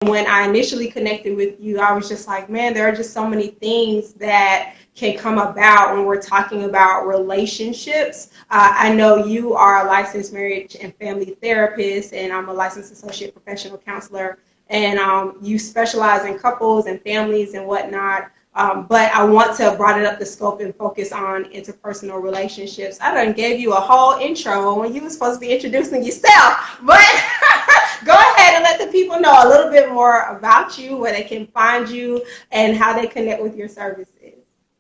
When I initially connected with you, I was just like, man, there are just so many things that can come about when we're talking about relationships. I know you are a licensed marriage and family therapist, and I'm a licensed associate professional counselor, and you specialize in couples and families and whatnot. But I want to broaden up the scope and focus on interpersonal relationships. I done gave you a whole intro when you were supposed to be introducing yourself, but go ahead and let the people know a little bit more about you, where they can find you, and how they connect with your services.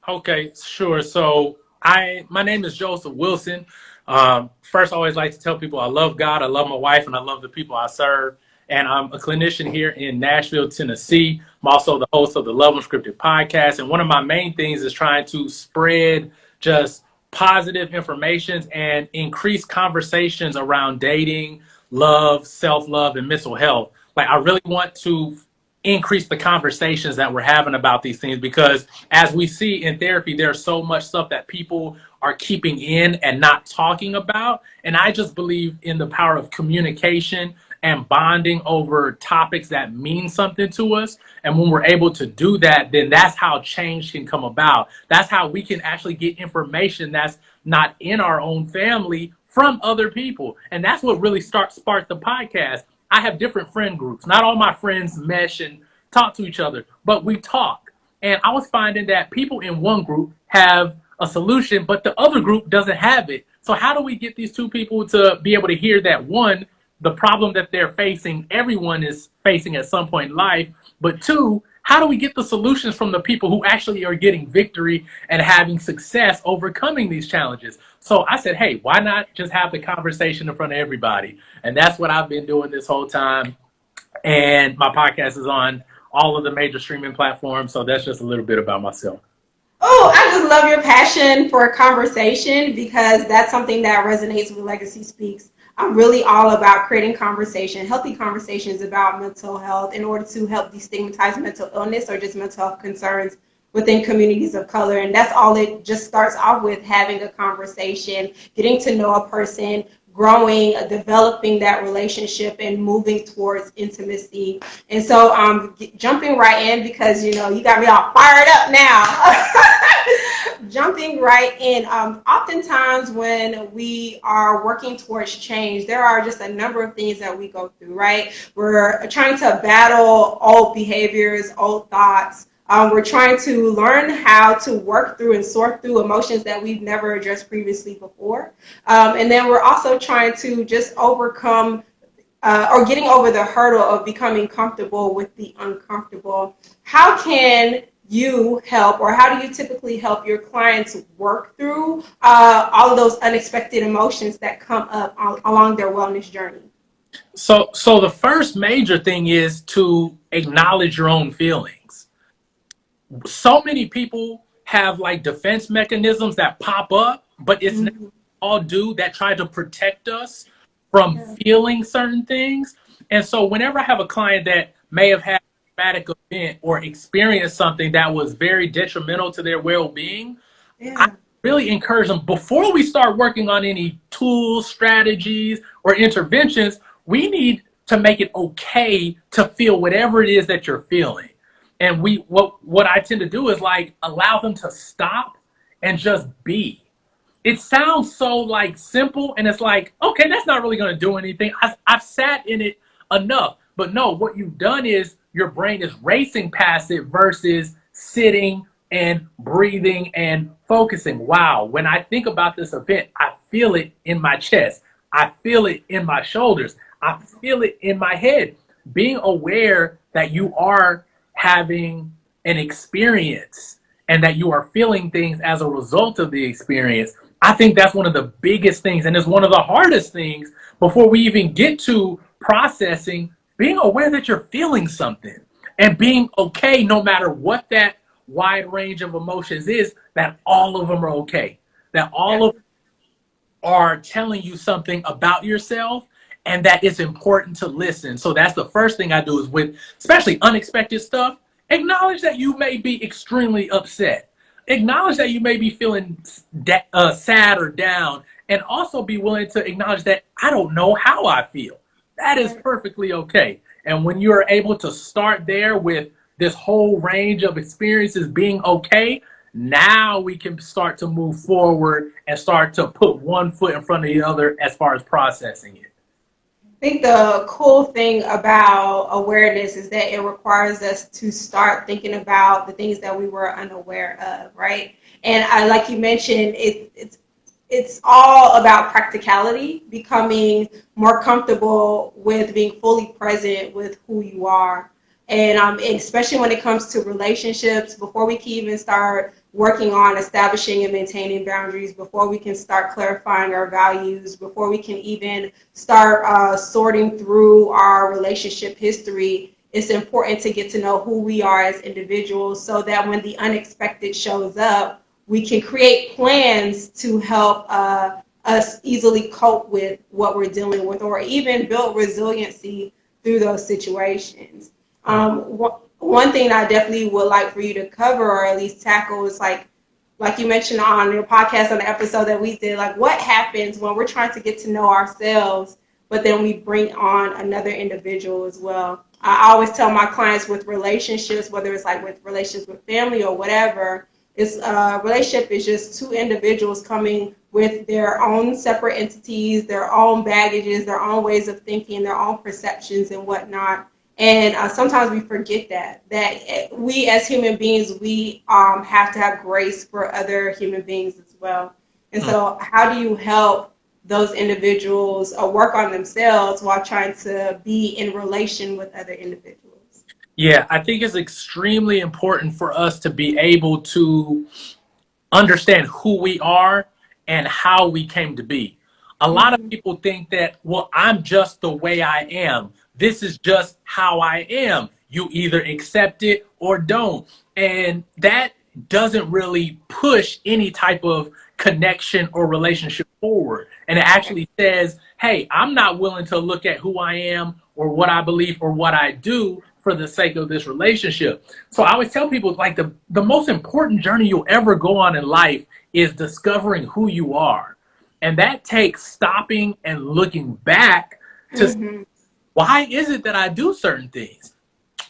Okay, sure. So my name is Joseph Wilson. First, I always like to tell people I love God, I love my wife, and I love the people I serve. And I'm a clinician here in Nashville, Tennessee. I'm also the host of the Unscripted podcast. And one of my main things is trying to spread just positive information and increase conversations around dating, love, self-love, and mental health. Like, I really want to increase the conversations that we're having about these things, because as we see in therapy, there's so much stuff that people are keeping in and not talking about. And I just believe in the power of communication and bonding over topics that mean something to us. And when we're able to do that, then that's how change can come about. That's how we can actually get information that's not in our own family from other people. And that's what really sparked the podcast. I have different friend groups. Not all my friends mesh and talk to each other, but we talk. And I was finding that people in one group have a solution, but the other group doesn't have it. So how do we get these two people to be able to hear that, one, the problem that they're facing, everyone is facing at some point in life, but two, how do we get the solutions from the people who actually are getting victory and having success overcoming these challenges? So I said, hey, why not just have the conversation in front of everybody? And that's what I've been doing this whole time. And my podcast is on all of the major streaming platforms. So that's just a little bit about myself. Oh, I just love your passion for conversation, because that's something that resonates with Legacy Speaks. I'm really all about creating conversation, healthy conversations about mental health in order to help destigmatize mental illness or just mental health concerns within communities of color. And that's all it just starts off with, having a conversation, getting to know a person, growing, developing that relationship, and moving towards intimacy. And so jumping right in, because, you got me all fired up now. Jumping right in, oftentimes when we are working towards change, there are just a number of things that we go through, right? We're trying to battle old behaviors, old thoughts. We're trying to learn how to work through and sort through emotions that we've never addressed previously before. And then we're also trying to just overcome or getting over the hurdle of becoming comfortable with the uncomfortable. How can you help, or how do you typically help your clients work through all of those unexpected emotions that come up along their wellness journey? So the first major thing is to acknowledge your own feelings. So many people have like defense mechanisms that pop up, but it's not all do that try to protect us from feeling certain things. And so whenever I have a client that may have had a traumatic event or experienced something that was very detrimental to their well-being, I really encourage them, before we start working on any tools, strategies, or interventions, we need to make it okay to feel whatever it is that you're feeling. And what I tend to do is like allow them to stop and just be. It sounds so like simple, and it's like, okay, that's not really going to do anything. I've sat in it enough. But no, what you've done is your brain is racing past it versus sitting and breathing and focusing. Wow, when I think about this event, I feel it in my chest. I feel it in my shoulders. I feel it in my head. Being aware that you are having an experience and that you are feeling things as a result of the experience, I think that's one of the biggest things, and it's one of the hardest things before we even get to processing, being aware that you're feeling something and being okay no matter what that wide range of emotions is, that all of them are okay, that all of them are telling you something about yourself, and that it's important to listen. So that's the first thing I do, is with especially unexpected stuff, acknowledge that you may be extremely upset. Acknowledge that you may be feeling sad or down, and also be willing to acknowledge that I don't know how I feel. That is perfectly okay. And when you're able to start there with this whole range of experiences being okay, now we can start to move forward and start to put one foot in front of the other as far as processing it. I think the cool thing about awareness is that it requires us to start thinking about the things that we were unaware of, right? And like you mentioned, it's all about practicality, becoming more comfortable with being fully present with who you are. And especially when it comes to relationships, before we can even start working on establishing and maintaining boundaries, before we can start clarifying our values, before we can even start sorting through our relationship history, it's important to get to know who we are as individuals so that when the unexpected shows up, we can create plans to help us easily cope with what we're dealing with, or even build resiliency through those situations. One thing I definitely would like for you to cover, or at least tackle, is like you mentioned on your podcast, on the episode that we did, like what happens when we're trying to get to know ourselves, but then we bring on another individual as well. I always tell my clients with relationships, whether it's like with relationships with family or whatever, it's relationship is just two individuals coming with their own separate entities, their own baggages, their own ways of thinking, their own perceptions and whatnot. And sometimes we forget that we as human beings, we have to have grace for other human beings as well. And so how do you help those individuals work on themselves while trying to be in relation with other individuals? Yeah, I think it's extremely important for us to be able to understand who we are and how we came to be. A lot of people think that, well, I'm just the way I am. This is just how I am. You either accept it or don't. And that doesn't really push any type of connection or relationship forward. And it actually says, hey, I'm not willing to look at who I am or what I believe or what I do for the sake of this relationship. So I always tell people, like, the most important journey you'll ever go on in life is discovering who you are. And that takes stopping and looking back to why is it that I do certain things?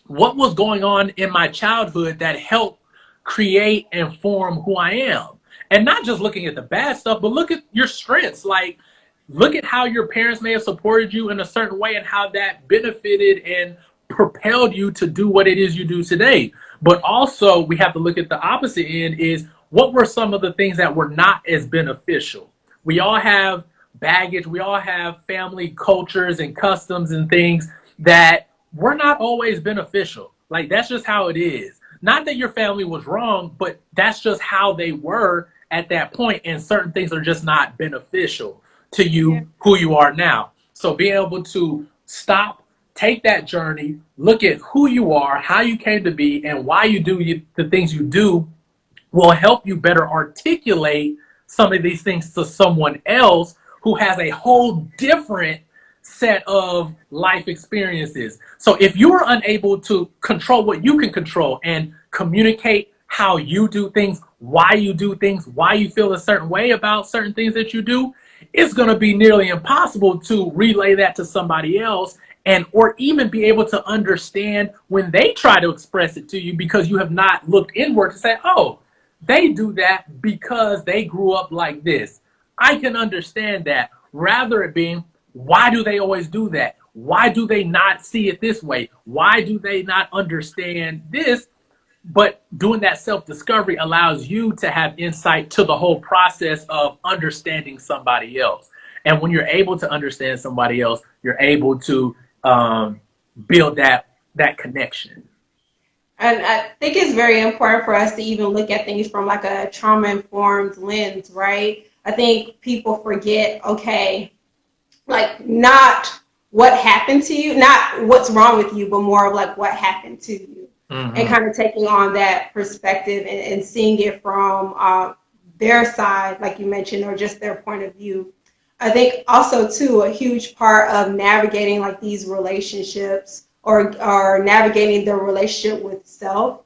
What was going on in my childhood that helped create and form who I am? And not just looking at the bad stuff, but look at your strengths. Like, look at how your parents may have supported you in a certain way and how that benefited and propelled you to do what it is you do today. But also, we have to look at the opposite end is what were some of the things that were not as beneficial? We all have baggage. We all have family cultures and customs and things that were not always beneficial. Like, that's just how it is. Not that your family was wrong, but that's just how they were at that point, and certain things are just not beneficial to you, who you are now. So being able to stop, take that journey, look at who you are, how you came to be, and why you do the things you do will help you better articulate some of these things to someone else who has a whole different set of life experiences. So if you are unable to control what you can control and communicate how you do things, why you feel a certain way about certain things that you do, it's going to be nearly impossible to relay that to somebody else, and or even be able to understand when they try to express it to you, because you have not looked inward to say, oh, they do that because they grew up like this. I can understand that. Rather it being, why do they always do that? Why do they not see it this way? Why do they not understand this? But doing that self-discovery allows you to have insight to the whole process of understanding somebody else. And when you're able to understand somebody else, you're able to build that connection. And I think it's very important for us to even look at things from like a trauma-informed lens, right? I think people forget, okay, like not what happened to you, not what's wrong with you, but more of like what happened to you. And kind of taking on that perspective and seeing it from their side, like you mentioned, or just their point of view. I think also, too, a huge part of navigating like these relationships or navigating the relationship with self,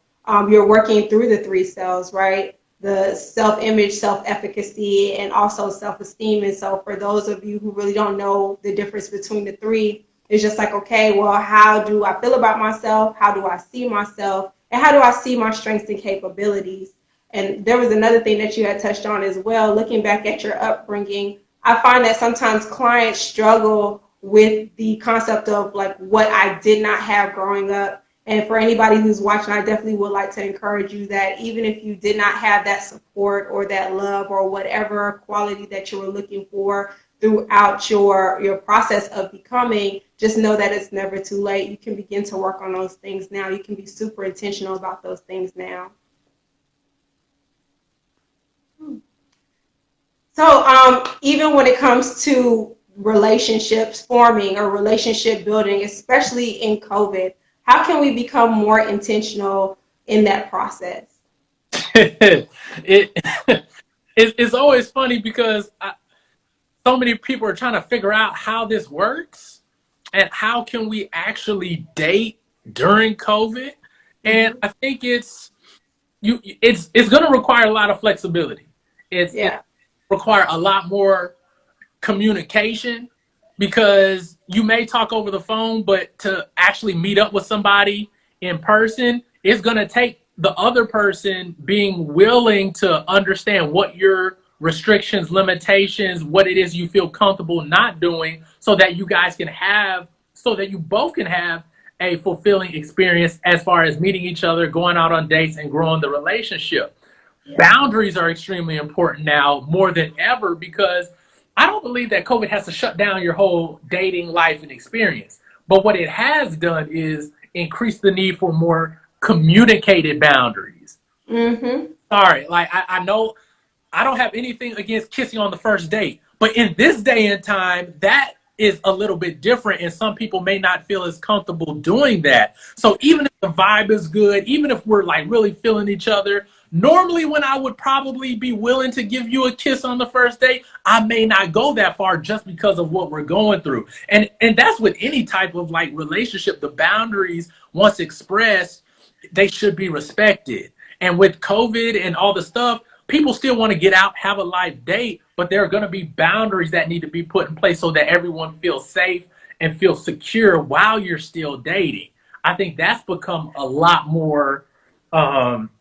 you're working through the three cells, right? The self-image, self-efficacy, and also self-esteem. And so for those of you who really don't know the difference between the three, It's just like, okay, well, how do I feel about myself? How do I see myself? And how do I see my strengths and capabilities? And there was another thing that you had touched on as well, looking back at your upbringing. I find that sometimes clients struggle with the concept of like what I did not have growing up. And for anybody who's watching, I definitely would like to encourage you that even if you did not have that support or that love or whatever quality that you were looking for throughout your process of becoming, just know that it's never too late. You can begin to work on those things now. You can be super intentional about those things now. So even when it comes to relationships forming or relationship building, especially in COVID, how can we become more intentional in that process? it it's always funny because so many people are trying to figure out how this works and how can we actually date during COVID. And I think it's going to require a lot of flexibility. It require a lot more communication because you may talk over the phone, but to actually meet up with somebody in person, it's going to take the other person being willing to understand what your restrictions, limitations, what it is you feel comfortable not doing so that you guys can have, so that you both can have a fulfilling experience as far as meeting each other, going out on dates and growing the relationship. Boundaries are extremely important now more than ever because I don't believe that COVID has to shut down your whole dating life and experience. But what it has done is increase the need for more communicated boundaries. Sorry, like I know I don't have anything against kissing on the first date, but in this day and time, that is a little bit different, and some people may not feel as comfortable doing that. So even if the vibe is good, even if we're like really feeling each other, normally when I would probably be willing to give you a kiss on the first date, I may not go that far just because of what we're going through. And that's with any type of like relationship. The boundaries, once expressed, they should be respected. And with COVID and all the stuff, people still want to get out, have a live date, but there are going to be boundaries that need to be put in place so that everyone feels safe and feels secure while you're still dating. I think that's become a lot more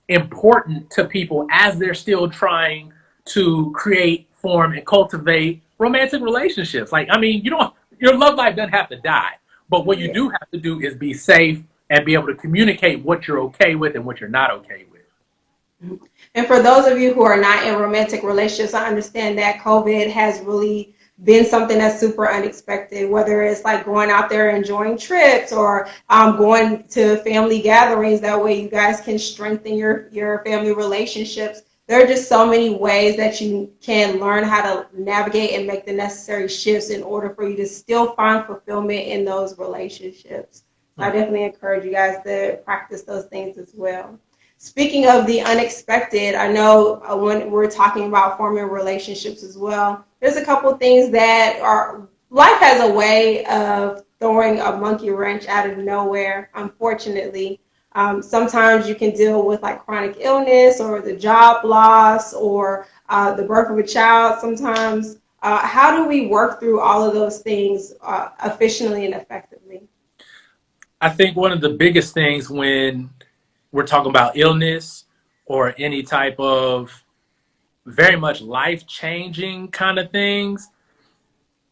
important to people as they're still trying to create, form, and cultivate romantic relationships. Like, I mean, your love life doesn't have to die, but what you do have to do is be safe and be able to communicate what you're okay with and what you're not okay with. And for those of you who are not in romantic relationships, I understand that COVID has really been something that's super unexpected, whether it's like going out there enjoying trips or going to family gatherings. That way you guys can strengthen your family relationships. There are just so many ways that you can learn how to navigate and make the necessary shifts in order for you to still find fulfillment in those relationships. So I definitely encourage you guys to practice those things as well. Speaking of the unexpected, I know when we're talking about forming relationships as well, there's a couple things that life has a way of throwing a monkey wrench out of nowhere, unfortunately. Sometimes you can deal with like chronic illness or the job loss or the birth of a child sometimes. How do we work through all of those things efficiently and effectively? I think one of the biggest things when we're talking about illness or any type of very much life-changing kind of things,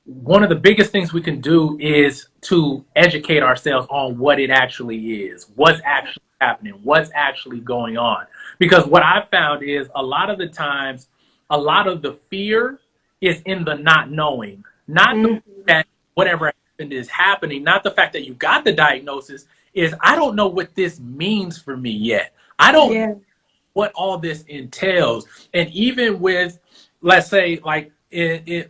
one of the biggest things we can do is to educate ourselves on what it actually is, what's actually happening, what's actually going on. Because what I've found is a lot of the times, a lot of the fear is in the not knowing, not the fact that whatever happened is happening, not the fact that you got the diagnosis, is I don't know what this means for me yet. I don't know what all this entails. And even with, let's say, like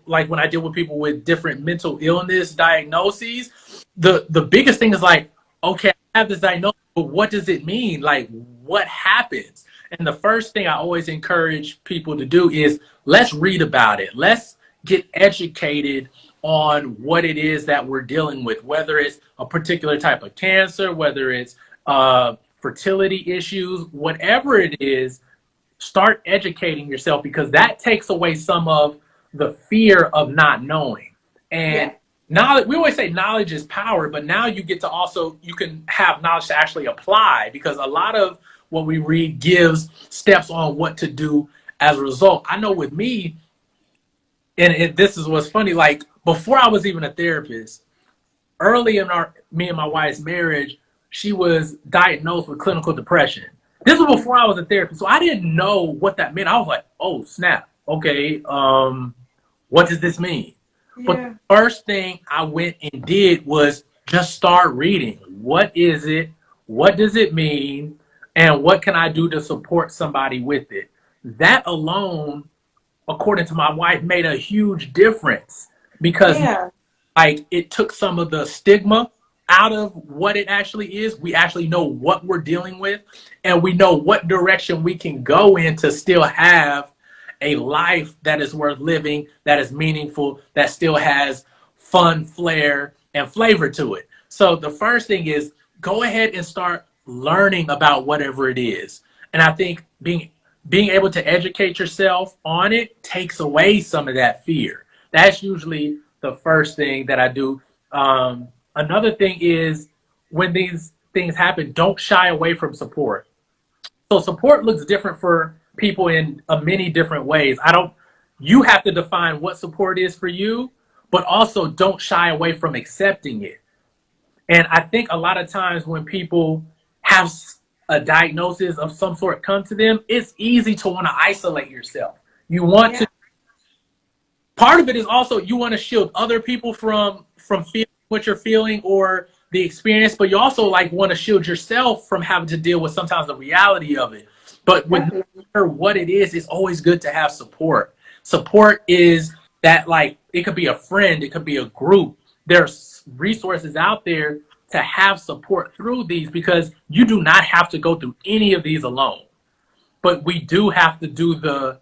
like when I deal with people with different mental illness diagnoses, the biggest thing is like, okay, I have this diagnosis, but what does it mean? Like, what happens? And the first thing I always encourage people to do is let's read about it. Let's get educated on what it is that we're dealing with, whether it's a particular type of cancer, whether it's fertility issues, whatever it is, start educating yourself because that takes away some of the fear of not knowing. And knowledge, we always say knowledge is power, but now you get to also, you can have knowledge to actually apply, because a lot of what we read gives steps on what to do as a result. I know with me, and this is what's funny, like before I was even a therapist, early in me and my wife's marriage, she was diagnosed with clinical depression. This was before I was a therapist, so I didn't know what that meant. I was like, oh snap, okay, what does this mean? But Yeah. the first thing I went and did was just start reading. What is it? What does it mean? And what can I do to support somebody with it? That alone, according to my wife, made a huge difference, because Yeah. like it took some of the stigma out of what it actually is. We actually know what we're dealing with, and we know what direction we can go in to still have a life that is worth living, that is meaningful, that still has fun, flair, and flavor to it. So the first thing is go ahead and start learning about whatever it is. And I think being able to educate yourself on it takes away some of that fear. That's usually the first thing that I do. Another thing is, when these things happen, don't shy away from support. So support looks different for people in many different ways. You have to define what support is for you, but also don't shy away from accepting it. And I think a lot of times when people have a diagnosis of some sort come to them, it's easy to want to isolate yourself. You want Yeah. to, part of it is also you want to shield other people from feeling what you're feeling or the experience, but you also like want to shield yourself from having to deal with sometimes the reality of it. But with no Definitely. matter what it is, it's always good to have support. Support is that, like, it could be a friend, it could be a group. There's resources out there to have support through these, because you do not have to go through any of these alone. But we do have to do the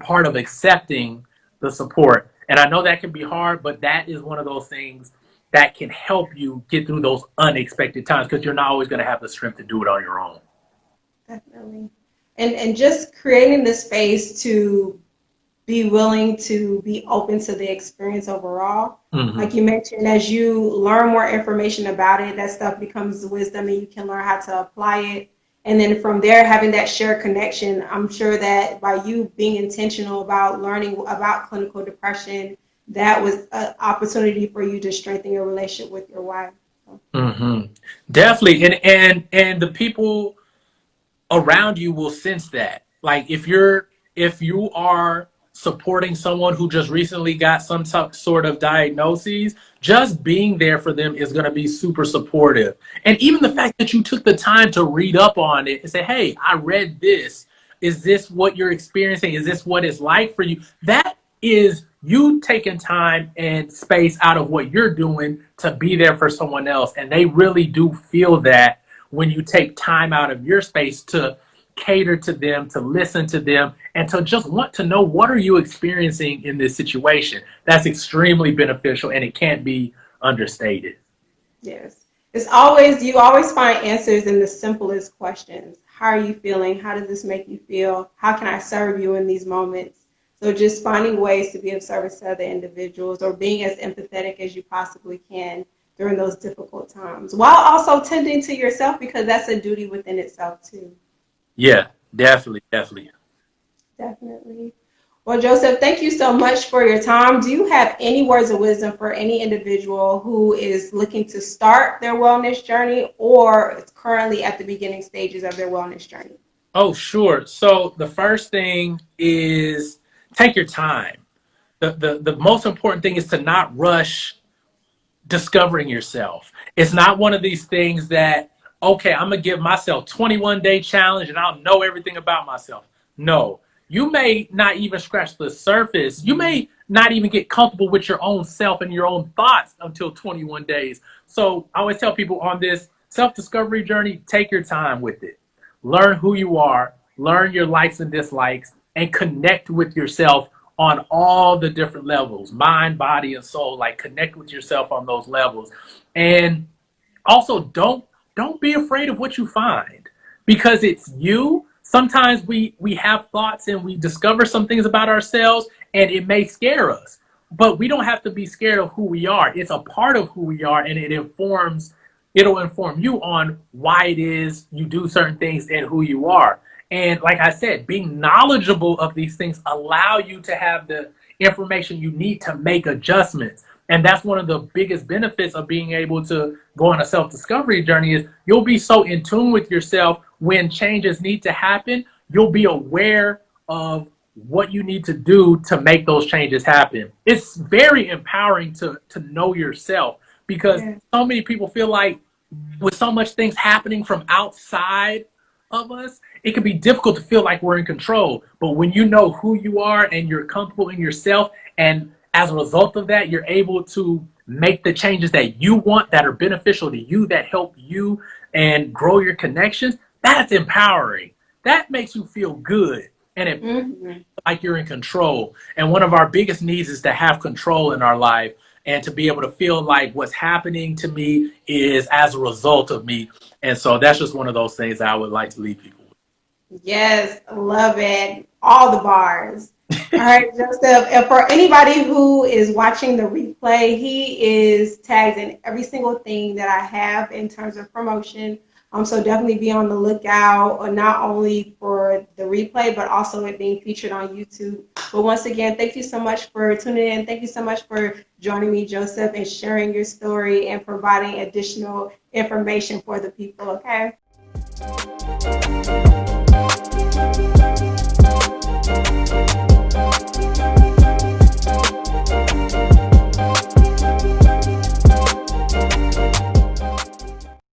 part of accepting the support. And I know that can be hard, but that is one of those things that can help you get through those unexpected times, because you're not always going to have the strength to do it on your own. Definitely. And just creating the space to be willing to be open to the experience overall. Mm-hmm. Like you mentioned, as you learn more information about it, that stuff becomes wisdom and you can learn how to apply it. And then from there, having that shared connection, I'm sure that by you being intentional about learning about clinical depression, that was an opportunity for you to strengthen your relationship with your wife. So, Mm-hmm. Definitely. And the people around you will sense that. Like if you are supporting someone who just recently got some sort of diagnoses, just being there for them is going to be super supportive. And even the fact that you took the time to read up on it and say, hey, I read this. Is this what you're experiencing? Is this what it's like for you? That is you taking time and space out of what you're doing to be there for someone else. And they really do feel that when you take time out of your space to cater to them, to listen to them, and to just want to know, what are you experiencing in this situation? That's extremely beneficial, and it can't be understated. yes. It's always, you always find answers in the simplest questions. How are you feeling? How does this make you feel? How can I serve you in these moments? So just finding ways to be of service to other individuals, or being as empathetic as you possibly can during those difficult times, while also tending to yourself, because that's a duty within itself too. Yeah, definitely, definitely. Definitely. Well, Joseph, thank you so much for your time. Do you have any words of wisdom for any individual who is looking to start their wellness journey or is currently at the beginning stages of their wellness journey? Oh, sure. So the first thing is take your time. The most important thing is to not rush discovering yourself. It's not one of these things that, okay, I'm gonna give myself 21-day challenge and I'll know everything about myself. No, you may not even scratch the surface. You may not even get comfortable with your own self and your own thoughts until 21 days. So I always tell people on this self-discovery journey, take your time with it. Learn who you are, learn your likes and dislikes, and connect with yourself on all the different levels, mind, body, and soul. Like, connect with yourself on those levels. And also, don't be afraid of what you find, because it's you. Sometimes we have thoughts and we discover some things about ourselves, and it may scare us. but we don't have to be scared of who we are. It's a part of who we are, and it'll inform you on why it is you do certain things and who you are. And like I said, being knowledgeable of these things allow you to have the information you need to make adjustments. And that's one of the biggest benefits of being able to go on a self-discovery journey is you'll be so in tune with yourself when changes need to happen. You'll be aware of what you need to do to make those changes happen. It's very empowering to know yourself, because so many people feel like with so much things happening from outside of us, it can be difficult to feel like we're in control. But when you know who you are and you're comfortable in yourself, and as a result of that, you're able to make the changes that you want, that are beneficial to you, that help you and grow your connections, that's empowering. That makes you feel good. And it like you're in control. And one of our biggest needs is to have control in our life and to be able to feel like what's happening to me is as a result of me. And so that's just one of those things that I would like to leave people with. Yes, love it. All the bars. All right, Joseph. And for anybody who is watching the replay, he is tagged in every single thing that I have in terms of promotion. So definitely be on the lookout, not only for the replay, but also it being featured on YouTube. But once again, thank you so much for tuning in. Thank you so much for joining me, Joseph, and sharing your story and providing additional information for the people, okay?